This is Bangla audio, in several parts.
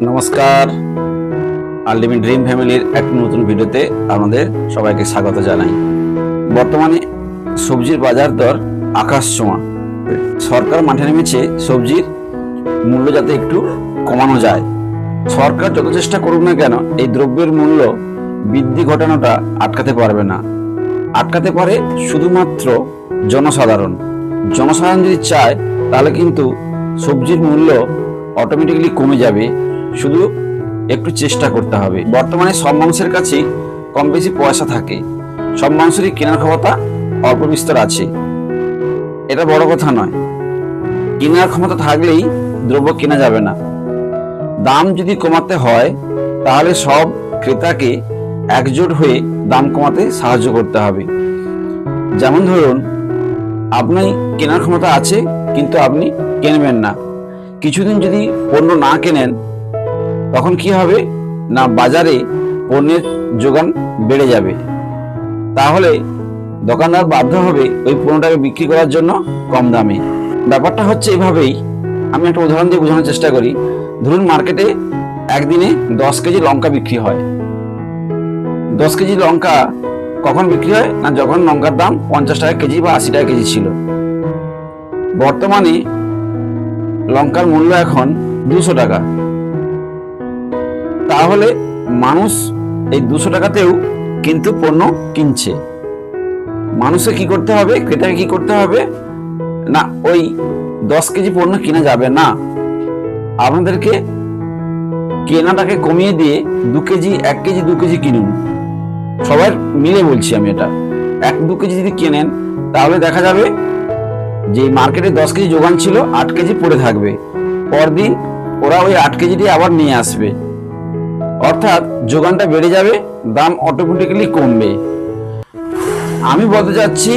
নমস্কার, আলটিমেট ড্রিম ফ্যামিলির এক নতুন ভিডিওতে আপনাদের সবাইকে স্বাগত জানাই। বর্তমানে সবজির বাজার দর আকাশ ছোঁয়া। সরকার মাঠে নেমেছে সবজির মূল্য যাতে একটু কমানো যায়। সরকার যত চেষ্টা করুক না কেন, এই দ্রব্যের মূল্য বৃদ্ধি ঘটানোটা আটকাতে পারবে না। আটকাতে পারে শুধুমাত্র জনসাধারণ। জনসাধারণ যদি চায় তাহলে কিন্তু সবজির মূল্য অটোমেটিক্যালি কমে যাবে, শুধু একটু চেষ্টা করতে হবে। বর্তমানে সব মানুষের কাছেই কম বেশি পয়সা থাকে, সব মানুষেরই কেনার ক্ষমতা অল্প বিস্তর আছে, এটা বড় কথা নয়। কেনার ক্ষমতা থাকলেই দ্রব্য কেনা যাবে না। দাম যদি কমাতে হয় তাহলে সব ক্রেতাকে একজোট হয়ে দাম কমাতে সাহায্য করতে হবে। যেমন ধরুন, আপনি কেনার ক্ষমতা আছে কিন্তু আপনি কিনবেন না, কিছুদিন যদি পণ্য না কেনেন তখন কি হবে না, বাজারে পণ্যের যোগান বেড়ে যাবে। তাহলে দোকানদার বাধ্য হবে ওই পণ্যটাকে বিক্রি করার জন্য কম দামে। ব্যাপারটা হচ্ছে এভাবেই। আমি একটা উদাহরণ দিয়ে বোঝানোর চেষ্টা করি। ধরুন, মার্কেটে একদিনে 10 কেজি লঙ্কা বিক্রি হয়। 10 কেজি লঙ্কা কখন বিক্রি হয় না, যখন লঙ্কার দাম 50 টাকা কেজি বা 80 টাকা কেজি ছিল। বর্তমানে লঙ্কার মূল্য এখন 200 টাকা। তাহলে মানুষ এই 200 টাকাতেও কিন্তু পণ্য কিনছে। মানুষকে কি করতে হবে, ক্রেতাকে কি করতে হবে না, ওই 10 কেজি পণ্য কিনা যাবে না। আপনাদেরকে কেনাটাকে কমিয়ে দিয়ে 2 কেজি, 1 কেজি, 2 কেজি কিনুন। সবার মিলে বলছি আমি এটা। 1-2 কেজি যদি কেনেন তাহলে দেখা যাবে যে মার্কেটে 10 কেজি যোগান ছিল, 8 কেজি পড়ে থাকবে। পরদিন ওরা ওই 8 কেজিটি আবার নিয়ে আসবে, অর্থাৎ যোগানটা বেড়ে যাবে, দাম অটোমেটিক্যালি কমবে। আমি বলতে চাচ্ছি,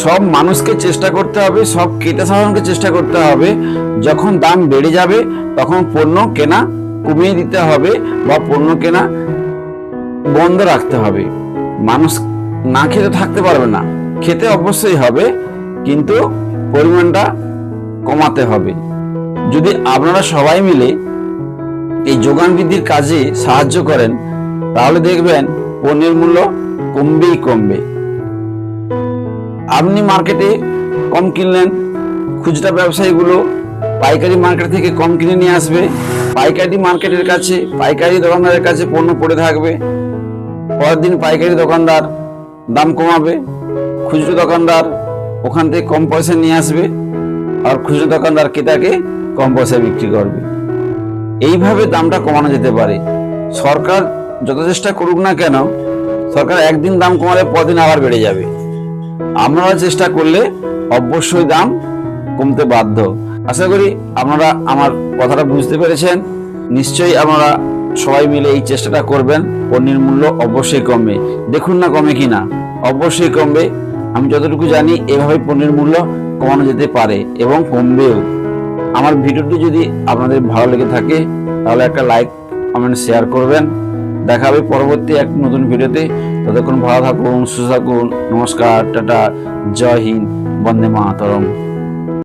সব মানুষকে চেষ্টা করতে হবে, সব ক্রেতা সাধারণকে চেষ্টা করতে হবে, যখন দাম বেড়ে যাবে তখন পণ্য কেনা কমিয়ে দিতে হবে বা পণ্য কেনা বন্ধ রাখতে হবে। মানুষ না খেতে থাকতে পারবে না, খেতে অবশ্যই হবে, কিন্তু পরিমাণটা কমাতে হবে। যদি আপনারা সবাই মিলে এই যোগান বৃদ্ধির কাজে সাহায্য করেন তাহলে দেখবেন পণ্যের মূল্য কমবেই কমবে। আপনি মার্কেটে কম কিনলেন, খুচরা ব্যবসায়ীগুলো পাইকারি মার্কেট থেকে কম কিনে নিয়ে আসবে। পাইকারি মার্কেটের কাছে, পাইকারি দোকানদারের কাছে পণ্য পড়ে থাকবে। পরের দিন পাইকারি দোকানদার দাম কমাবে, খুচরো দোকানদার ওখান থেকে কম পয়সা নিয়ে আসবে, আর খুচরো দোকানদার ক্রেতাকে কম পয়সা বিক্রি করবে। এইভাবে দামটা কমানো যেতে পারে। সরকার যত চেষ্টা করুক না কেন, সরকার একদিন দাম কমালে পরদিন আবার বেড়ে যাবে। আপনারা চেষ্টা করলে অবশ্যই দাম কমতে বাধ্য। আশা করি আপনারা আমার কথাটা বুঝতে পেরেছেন। নিশ্চয়ই আপনারা সবাই মিলে এই চেষ্টাটা করবেন, পণ্যের মূল্য অবশ্যই কমবে। দেখুন না কমে কিনা, অবশ্যই কমবে। আমি যতটুকু জানি এভাবে পণ্যের মূল্য কমানো যেতে পারে এবং কমবেও। আমার ভিডিওটি যদি আপনাদের ভালো লেগে থাকে তাহলে একটা লাইক, কমেন্ট, শেয়ার করবেন। দেখা হবে পরবর্তী এক নতুন ভিডিওতে। ততক্ষণ ভালো থাকুন, সুস্থ থাকুন। নমস্কার, টাটা, জয় হিন্দ, বন্দে মাতরম।